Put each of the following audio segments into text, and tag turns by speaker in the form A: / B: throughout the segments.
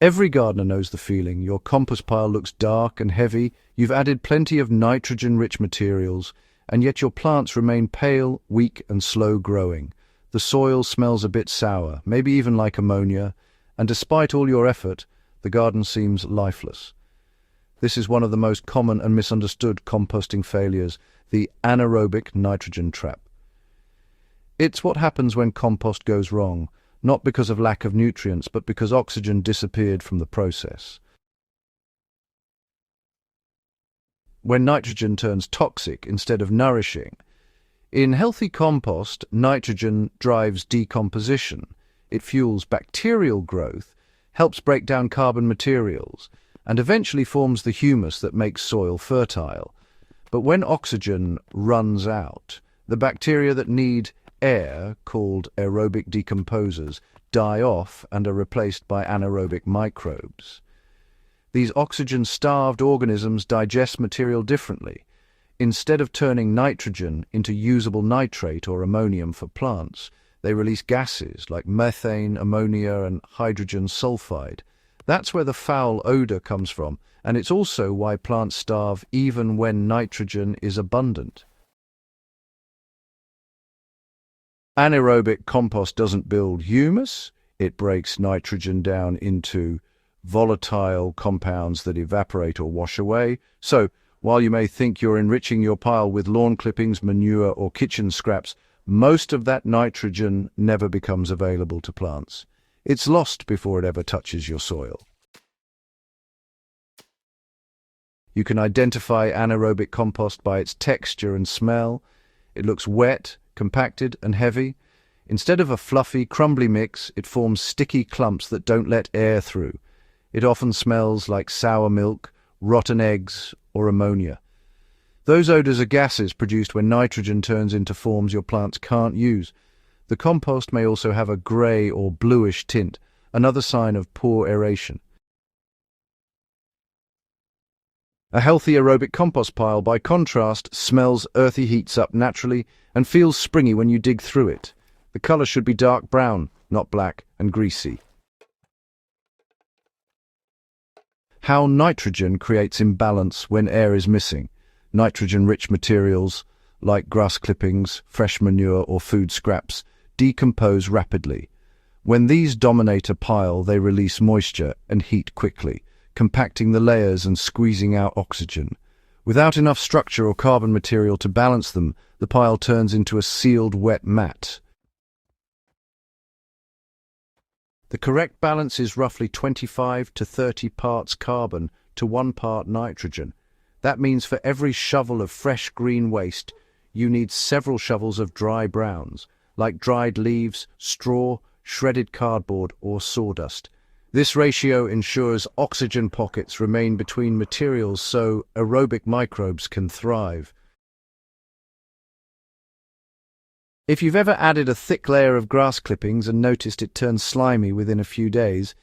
A: Every gardener knows the feeling. Your compost pile looks dark and heavy, you've added plenty of nitrogen-rich materials, and yet your plants remain pale, weak, and slow-growing. The soil smells a bit sour, maybe even like ammonia, and despite all your effort, the garden seems lifeless. This is one of the most common and misunderstood composting failures, the anaerobic nitrogen trap. It's what happens when compost goes wrong, not because of lack of nutrients, but because oxygen disappeared from the process. When nitrogen turns toxic instead of nourishing. In healthy compost, nitrogen drives decomposition. It fuels bacterial growth, helps break down carbon materials, and eventually forms the humus that makes soil fertile. But when oxygen runs out, the bacteria that need air, called aerobic decomposers, die off and are replaced by anaerobic microbes. These oxygen-starved organisms digest material differently. Instead of turning nitrogen into usable nitrate or ammonium for plants, they release gases like methane, ammonia, and hydrogen sulfide. That's where the foul odor comes from, and it's also why plants starve even when nitrogen is abundant. Anaerobic compost doesn't build humus, it breaks nitrogen down into volatile compounds that evaporate or wash away. So, while you may think you're enriching your pile with lawn clippings, manure, or kitchen scraps, most of that nitrogen never becomes available to plants. It's lost before it ever touches your soil. You can identify anaerobic compost by its texture and smell. It looks wet, compacted, and heavy. Instead of a fluffy, crumbly mix, it forms sticky clumps that don't let air through. It often smells like sour milk, rotten eggs, or ammonia. Those odors are gases produced when nitrogen turns into forms your plants can't use. The compost may also have a grey or bluish tint, another sign of poor aeration. A healthy aerobic compost pile, by contrast, smells earthy, heats up naturally, and feels springy when you dig through it. The colour should be dark brown, not black and greasy. How nitrogen creates imbalance when air is missing. Nitrogen-rich materials, like grass clippings, fresh manure, or food scraps, decompose rapidly. When these dominate a pile, they release moisture and heat quickly, compacting the layers and squeezing out oxygen. Without enough structure or carbon material to balance them, the pile turns into a sealed wet mat. The correct balance is roughly 25 to 30 parts carbon to 1 part nitrogen. That means for every shovel of fresh green waste, you need several shovels of dry browns, like dried leaves, straw, shredded cardboard, or sawdust. This ratio ensures oxygen pockets remain between materials so aerobic microbes can thrive. If you've ever added a thick layer of grass clippings and noticed it turns slimy within a few days,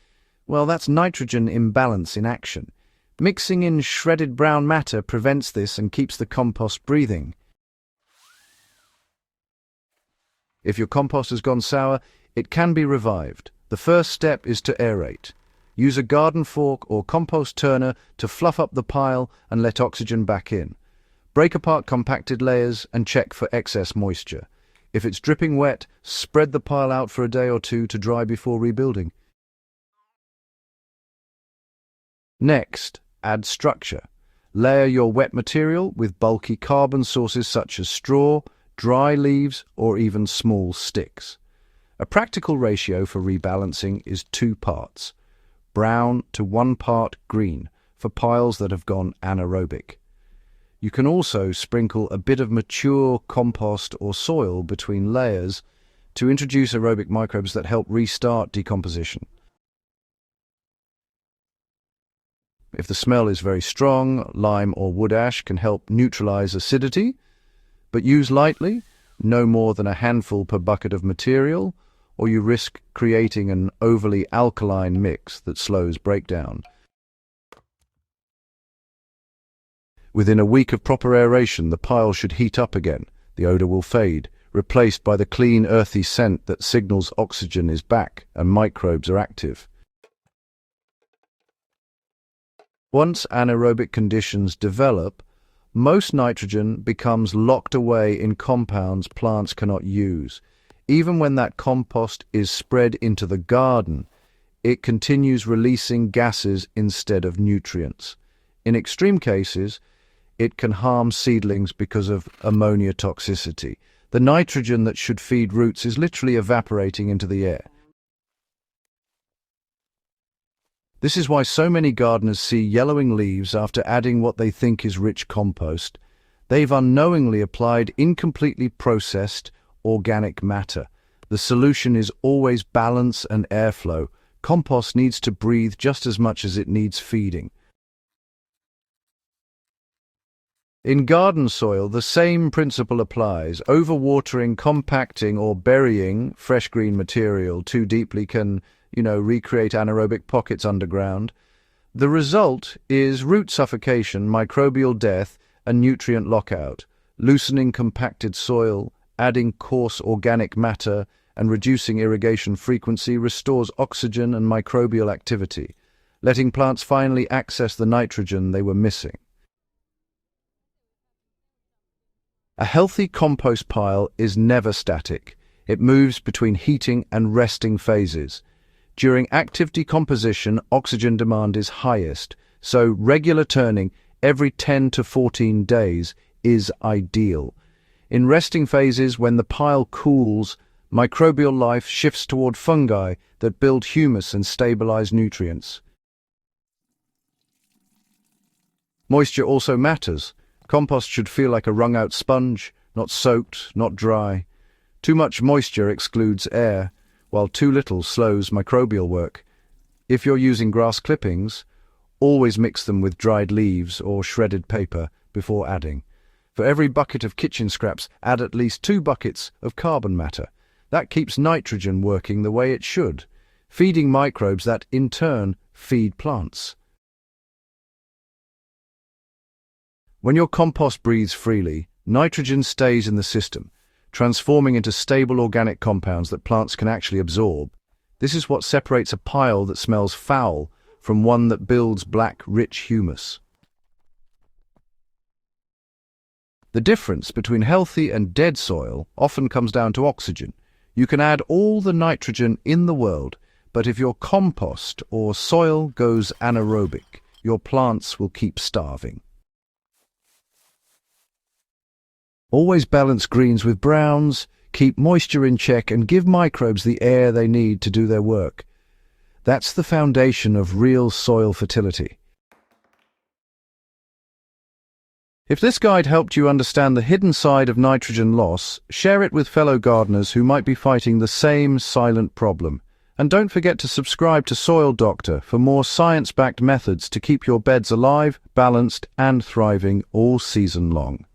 A: well, that's nitrogen imbalance in action. Mixing in shredded brown matter prevents this and keeps the compost breathing. If your compost has gone sour, it can be revived. The first step is to aerate. Use a garden fork or compost turner to fluff up the pile and let oxygen back in. Break apart compacted layers and check for excess moisture. If it's dripping wet, spread the pile out for a day or two to dry before rebuilding. Next, add structure. Layer your wet material with bulky carbon sources such as straw, dry leaves, or even small sticks. A practical ratio for rebalancing is 2 parts, brown to 1 part green, for piles that have gone anaerobic. You can also sprinkle a bit of mature compost or soil between layers to introduce aerobic microbes that help restart decomposition. If the smell is very strong, lime or wood ash can help neutralize acidity, but use lightly, no more than a handful per bucket of material, or you risk creating an overly alkaline mix that slows breakdown. Within a week of proper aeration, the pile should heat up again. The odor will fade, replaced by the clean, earthy scent that signals oxygen is back and microbes are active. Once anaerobic conditions develop, most nitrogen becomes locked away in compounds plants cannot use. Even when that compost is spread into the garden, it continues releasing gases instead of nutrients. In extreme cases, it can harm seedlings because of ammonia toxicity. The nitrogen that should feed roots is literally evaporating into the air. This is why so many gardeners see yellowing leaves after adding what they think is rich compost. They've unknowingly applied incompletely processed organic matter. The solution is always balance and airflow. Compost needs to breathe just as much as it needs feeding. In garden soil, the same principle applies. Overwatering, compacting, or burying fresh green material too deeply can, recreate anaerobic pockets underground. The result is root suffocation, microbial death, and nutrient lockout. Loosening compacted soil, adding coarse organic matter, and reducing irrigation frequency restores oxygen and microbial activity, letting plants finally access the nitrogen they were missing. A healthy compost pile is never static. It moves between heating and resting phases. During active decomposition, oxygen demand is highest, so regular turning every 10 to 14 days is ideal. In resting phases, when the pile cools, microbial life shifts toward fungi that build humus and stabilize nutrients. Moisture also matters. Compost should feel like a wrung-out sponge, not soaked, not dry. Too much moisture excludes air, while too little slows microbial work. If you're using grass clippings, always mix them with dried leaves or shredded paper before adding. For every bucket of kitchen scraps, add at least 2 buckets of carbon matter. That keeps nitrogen working the way it should, feeding microbes that, in turn, feed plants. When your compost breathes freely, nitrogen stays in the system, transforming into stable organic compounds that plants can actually absorb. This is what separates a pile that smells foul from one that builds black, rich humus. The difference between healthy and dead soil often comes down to oxygen. You can add all the nitrogen in the world, but if your compost or soil goes anaerobic, your plants will keep starving. Always balance greens with browns, keep moisture in check, and give microbes the air they need to do their work. That's the foundation of real soil fertility. If this guide helped you understand the hidden side of nitrogen loss, share it with fellow gardeners who might be fighting the same silent problem. And don't forget to subscribe to Soil Doctor for more science-backed methods to keep your beds alive, balanced, and thriving all season long.